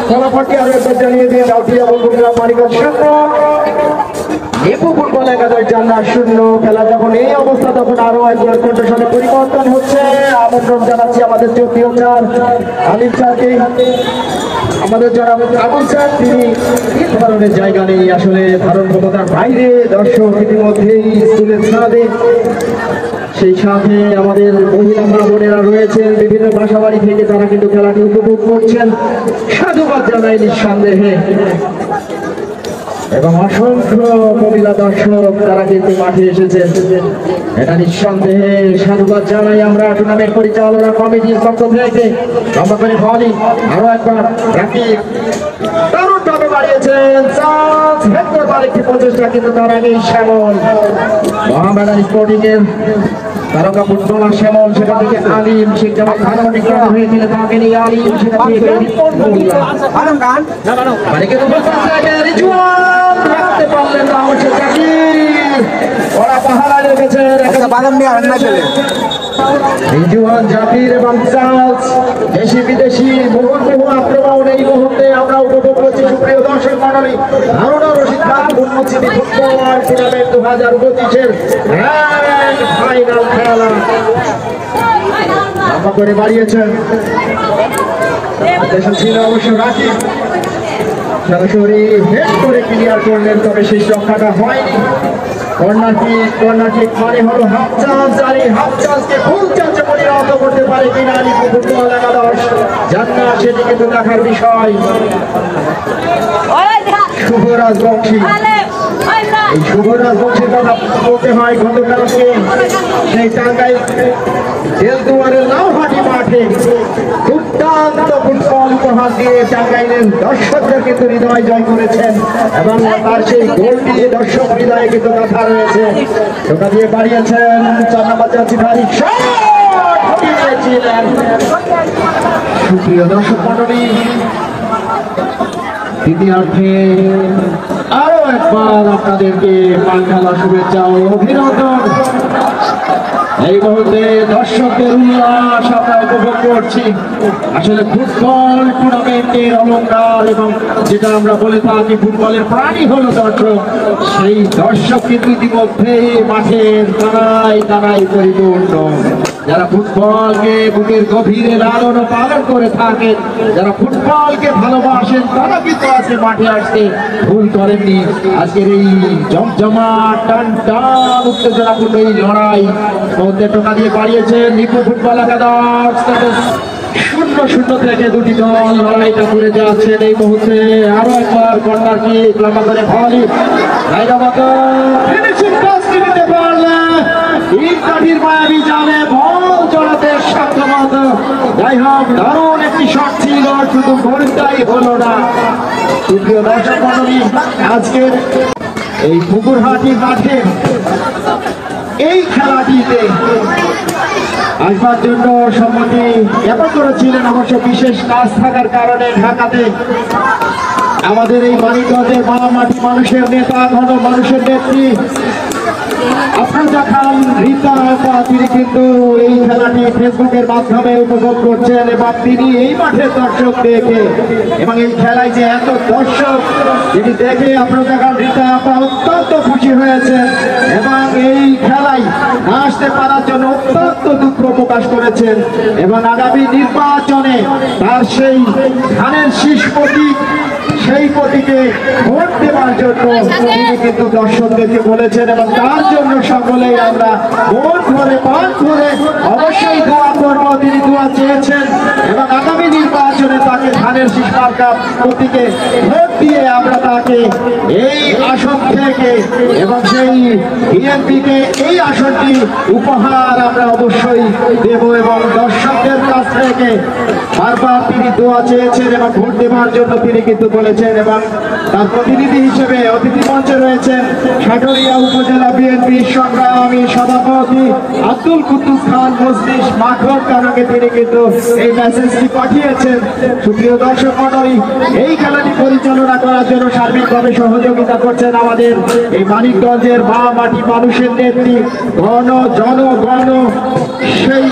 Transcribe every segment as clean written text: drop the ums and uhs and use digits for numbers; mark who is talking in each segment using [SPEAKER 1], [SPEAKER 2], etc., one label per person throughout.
[SPEAKER 1] ফলাফলটি আরো একবার জানিয়ে দিয়ে ডাউটিয়া বলবুরা মানিকগঞ্জ 0 নিপু ফুটবল একাদশ জান্নাত 0। খেলা যখন এই অবস্থা তখন আরো একবার কন্ডিশনে পরিবর্তন হচ্ছে। আমন্ত্রণ জানাচ্ছি আমাদের জাতীয় চার আলিম স্যারকে। আমাদের যারা আবুল স্যার তিনি ধরনের জায়গা নেই, আসলে ধারণ ক্ষমতার বাইরে দর্শক ইতিমধ্যেই স্কুলের ছাদে। সেই সাথে আমাদের মহিলা মা বোনেরা রয়েছেন বিভিন্ন বাসাবাড়ি থেকে, তারা কিন্তু খেলাটি উপভোগ করছেন। সাধুবাদ জানাই নিঃসন্দেহে, এবং অসংখ্য মহিলা দর্শক তারা কিন্তু মাঠে এসেছেন, এটা নিঃসন্দেহে সাধুবাদ জানাই আমরা টুর্নামেন্ট পরিচালনা কমিটির পক্ষ থেকে। লম্বা করে বলি আরো একবার রাখি দারুণভাবে বাড়িয়েছেন চান্স হেক্টর পার একটি প্রচেষ্টা, কিন্তু তার আগেই শ্যামল মহামেডান স্পোর্টিং এর তারকা ফুটবলার শ্যামল, সেটা থেকে আলিম শেখ জামাল খান অতিক্রম হয়েছিল, তাকে নিয়ে আলিম সেটা থেকে রাখতে পারলেন না। অবশ্যই ওরা পাহারা লেগেছে রিজওয়ান জাকির এবং চার্লস, দেশি বিদেশি বহু আক্রমণ এই মুহূর্তে আমরা উপভোগ করছি। সুপ্রিয় দর্শক মণ্ডলী, হারুনা রশিদ খান উন্মোচিত ফুটবল টুর্নামেন্ট 2025-এর গ্র্যান্ড ফাইনাল খেলা লম্বা করে বাড়িয়েছেন। দেশ ছিল অবশ্য রাখি সরাসরি হেড করে ক্লিয়ার করলেন, তবে সেই রক্ষাটা হয়নি। কর্নারটি মানে হলো হাফ চান্স, আর এই হাফ চান্সকে ফুল চান্সে পরিণত করতে পারে কিনা নিপু ফুটবল একাদশ জান্নাত, সেটি কিন্তু দেখার বিষয়। শুভরাজ বংশী, এই শুভরাজ বংশীর কথা বলতে হয় গতকালকে সেই টাঙ্গাইল দেলদুয়ারের লাউহাটি মাঠে দুর্দান্ত ফুটবল উপহার দিয়ে টাঙ্গাইলের দর্শকদের কিন্তু হৃদয় জয় করেছেন, এবং তার সেই গোলটি দর্শক হৃদয়ে কিন্তু কথা রয়েছে। ঢোকা দিয়ে বাড়িয়েছেন 4 নম্বর জার্সি ধারী ছিলেন। সুপ্রিয় দর্শক মণ্ডলী, দ্বিতীয়ার্ধে আরো একবার আপনাদেরকে পান খেলা শুভেচ্ছা ও অভিনন্দন। এই মুহূর্তে দর্শকদের উল্লাস আমরা উপভোগ করছি। আসলে ফুটবল টুর্নামেন্টের অলংকার, এবং যেটা আমরা বলে থাকি ফুটবলের প্রাণী হলো দর্শক, সেই দর্শক কিন্তু ইতিমধ্যে মাঠের তারাই তারাই পরিপূর্ণ। যারা ফুটবলকে বুকের গভীরে লালন ও পালন করে থাকেন, যারা ফুটবলকে ভালোবাসেন, তারা কিন্তু আজকে মাঠে আসতে ভুল করেননি। আজকের এই জমজমাট টান টান উত্তেজনাপূর্ণ এই লড়াই মধ্যে টোকা দিয়ে বাড়িয়েছেন নিপু ফুটবল একাদশ। 0-0 থেকে দুটি দল লড়াইটা করে যাচ্ছেন। এই মুহূর্তে আরো একবার কর্নার কিক লম্বা করে ভলি ফিনিশিং টাচ দিতে পারলেন ইন্টারির মায়াবী জালে বল জড়াতে সক্ষম। যাই হোক, দারুণ একটি শট ছিল, শুধু গোলটাই হলো না। সুপ্রিয় দর্শক মণ্ডলী, আজকের এই পুকুরহাটি মাঠে এই খেলাটিতে আসবার জন্য সম্মতি জ্ঞাপন করেছিলেন। অবশ্য বিশেষ কাজ থাকার কারণে ঢাকাতে আমাদের এই মানিকগঞ্জের মাটি মানুষের নেতা, ঘন মানুষের নেত্রী আফরোজা খান রীতা, তিনি কিন্তু এই খেলাটি ফেসবুকের মাধ্যমে উপভোগ করছেন, এবং তিনি এই মাঠের দর্শক দেখে এবং এই খেলায় যে এত দর্শক তিনি দেখে আফরোজা খান রীতা অত্যন্ত খুশি হয়েছেন, এবং এই খেলায় আসতে পারার জন্য অত্যন্ত দুঃখ প্রকাশ করেছেন, এবং আগামী নির্বাচনে তার সেই ধানের শীষ প্রতীক, সেই প্রতীকে ভোট দেওয়ার জন্য তিনি কিন্তু দর্শকদেরকে বলেছেন, এবং তার জন্য সকলেই আমরা মন ভরে প্রাণ ভরে অবশ্যই দোয়া করব। তিনি দোয়া চেয়েছেন, এবং আগামী নির্বাচনে তাকে ধানের শীষ মার্কা প্রতীকে ভোট দিয়ে আমরা তাকে এই আসন থেকে এবং সেই বিএনপিকে এই আসনটি উপহার আমরা অবশ্যই দেব, এবং দর্শকদের কাছ থেকে বারবার তিনি দোয়া চেয়েছেন এবং ভোট দেওয়ার জন্য তিনি কিন্তু বলেছেন। এবং তার প্রতিনিধি হিসেবে অতিথি মঞ্চে রয়েছেন সাটুরিয়া উপজেলা বিএনপির সংগ্রামী সভাপতি আব্দুল কুদ্দুস খান মজলিস মাখন, কারণে তিনি কিন্তু এই মেসেজটি পাঠিয়েছেন। সুপ্রিয় দর্শক মণ্ডলী, এই খেলাটি পরিচালনা করার জন্য সার্বিকভাবে সহযোগিতা করছেন আমাদের এই মানিকগঞ্জের মাটি মানুষের নেত্রী, ঘন জনগণ সেই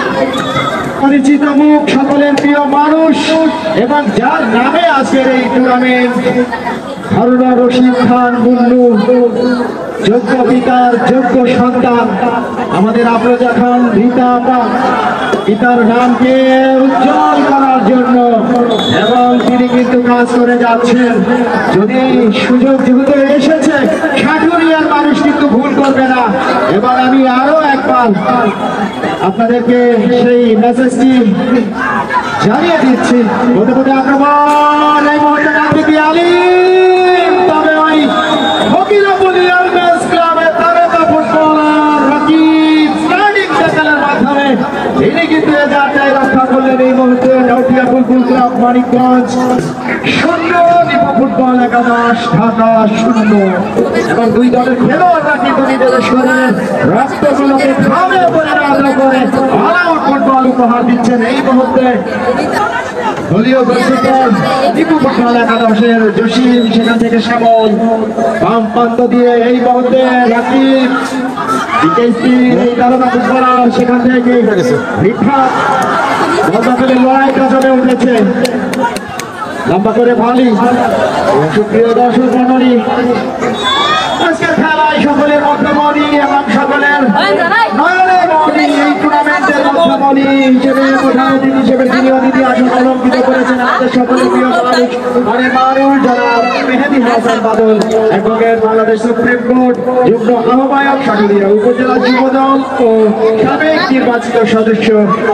[SPEAKER 1] পরিচিত মুখ, সকলের প্রিয় মানুষ এবং যার নামে আজকের এই টুর্নামেন্ট, হারুনা রশিদ খান বুল্লু, যোগ্য পিতার যোগ্য সন্তান আমাদের আফরোজা খান রীতা আপা, পিতার নামকে উজ্জ্বল করার জন্য, এবং তিনি কিন্তু কাজ করে যাচ্ছেন। যদি সুযোগ যেহেতু এসেছে, সাটুরিয়ার মানুষ কিন্তু ভুল করবে না। এবার আমি আরো একবার আপনাদেরকে সেই মেসেজটি জানিয়ে দিচ্ছি। বলতে বলতে আক্রমণ এই মুহূর্তে নামবে আলিম, তবে ওই ফকিরাপুলিয়ার ম্যাচ ক্লাবের তারকা ফুটবলার রাকিব স্টার্টিং ট্যাকলের মাধ্যমে তিনি কিন্তু এ জায়গায় রক্ষা করলেন। এই মুহূর্তে নটিয়া ফুটবল ক্লাব মানিকগঞ্জ 0, নিপা ফুটবল একাদশ ঢাকা 0। এবং দুই দলের খেলোয়াড়রা কিন্তু নিজেদের শরীরের রক্তগুলোকে খামে পরিণত করে অল আউট ফুটবল উপহার দিচ্ছেন। এই মুহূর্তে দলীয় গোলকিপার নিপা ফুটবল একাদশের জসিম, সেখান থেকে শ্যামল বাম প্রান্ত দিয়ে এই মুহূর্তে রাকিব, এই তারকা ফুটবলার সেখান থেকে রিফাত বলদাফেলের লড়াইটা জমে উঠেছে। লম্বা করে ভালি। সুপ্রিয় দর্শক মণ্ডলী, আজকের খেলায় সকলের মধ্যমণি এবং সকলের নয়নের মণি, এই টুর্নামেন্টের মধ্যমণি হিসেবে প্রধান অতিথি হিসেবে যিনি অতিথি আসন অলঙ্কৃত করেছেন আমাদের সকলের প্রিয় মানুষ, মানে মানুষ জনাব মেহেদী হাসান বাদল, অ্যাডভোকেট বাংলাদেশ সুপ্রিম কোর্ট যুগ্ম আহ্বায়ক, সাটুরিয়া উপজেলা যুবদল ও সাবেক নির্বাচিত সদস্য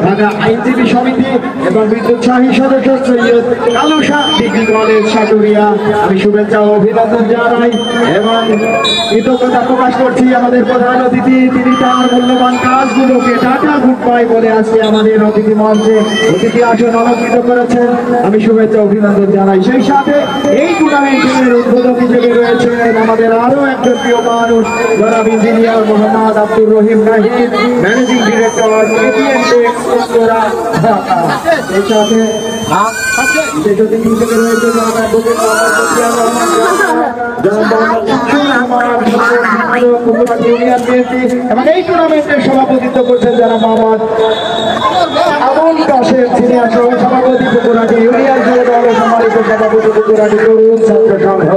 [SPEAKER 1] ঢাকা আইনজীবী সমিতি এবং বিদ্যুৎ শাহী সদস্য সৈয়দ কালু শাহ ডিগ্রি কলেজ সাটুরিয়া। আমি শুভেচ্ছা ও অভিনন্দন জানাই এবং কৃতজ্ঞতা প্রকাশ করছি আমাদের প্রধান অতিথি, তিনি তার মূল্যবান কাজগুলোকে টাটা গুড বাই বলে আজকে আমাদের অতিথি মঞ্চে অতিথি আসন অলঙ্কৃত করেছেন। আমি শুভেচ্ছা অভিনন্দন জানাই। সেই সাথে এই টুর্নামেন্টের উদ্বোধক হিসেবে রয়েছেন আমাদের আরো একজন প্রিয় মানুষ, জনাব engineer Mohammad Abdur Rahim Nahid, managing director ATM Tex Uttara Dhaka. সেই সাথে বিশেষ অতিথি হিসেবে রয়েছে জনাব অ্যাডভোকেট এবং এই টুর্নামেন্টের সভাপতিত্ব করছেন যারা মোহাম্মদ আবুল কাশেম, সিনিয়র সভাপতি পুকুরাটি ইউনিয়ন যুবদল ও সম্মানিত সভাপতি পুকুরাটি তরুণ ছাত্র সংঘ।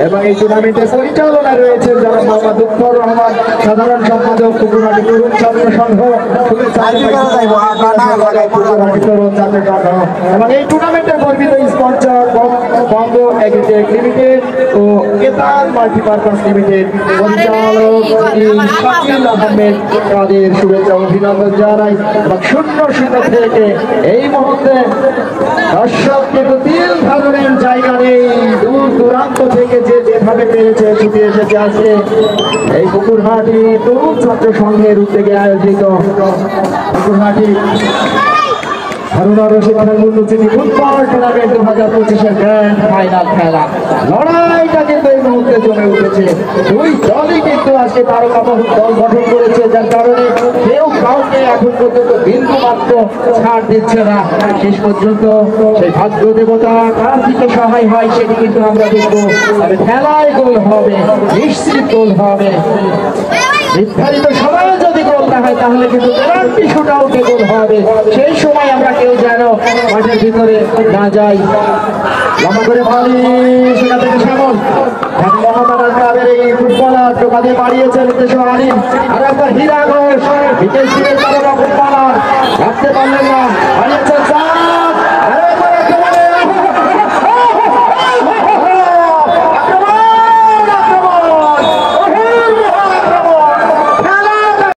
[SPEAKER 1] এবং এই টুর্নামেন্টের পরিচালনা রয়েছেন যারা মোহাম্মদ উত্তর রহমান, সাধারণ সম্পাদক পুকুরাটি তরুণ ছাত্র সংঘ। এবং এই টুর্নামেন্টের গর্বিত স্পন্সর বঙ্গ এগ্রিটেক লিমিটেড ও কেতান মাল্টিপারপাস লিমিটেড পরিচালক শাকিল আহমেদ, তাদের শুভেচ্ছা অভিনন্দন জানাই। এবং 0-0 থেকে এই মুহূর্তে দর্শক কিন্তু 3 ধরনের জায়গা নেই, দূর দূরান্ত থেকে যে যেভাবে পেরেছে ছুটে এসেছে আজকে এই পুকুরহাটি তরুণ ছাত্র সংঘের উদ্যোগে আয়োজিত পুকুরহাটি Haruna Rashid Khan Bullu football tournament 2025-এর grand final খেলা। লড়াইটা কিন্তু এই মুহূর্তে জমে উঠেছে। দুই দলই কিন্তু আজকে তারকা দল গঠন করেছে, যার কারণে কেউ কাউকে এখন পর্যন্ত বিন্দু মাত্র ছাড় দিচ্ছে না। শেষ পর্যন্ত সেই ভাগ্য দেবতা কার দিকে সহায় হয় সেটি কিন্তু আমরা দেখবো। তবে খেলায় গোল হবে, নিশ্চিত গোল হবে। নির্ধারিত সময়ে যদি গোল না হয় তাহলে কিন্তু পেনাল্টি শুটআউটে গোল হবে। সেই সময় আমরা কেউ যেন মাঠের ভিতরে না যাই। লম্বা করে ভালি, সেখান থেকে শ্যামল মোহাম্মদ ক্লাবের এই ফুটবলার টোকাতে বাড়িয়েছেন আলিম। আর একবার হীরা ঘোষ, বিকেশ ফুটবলার রাখতে পারলেন না।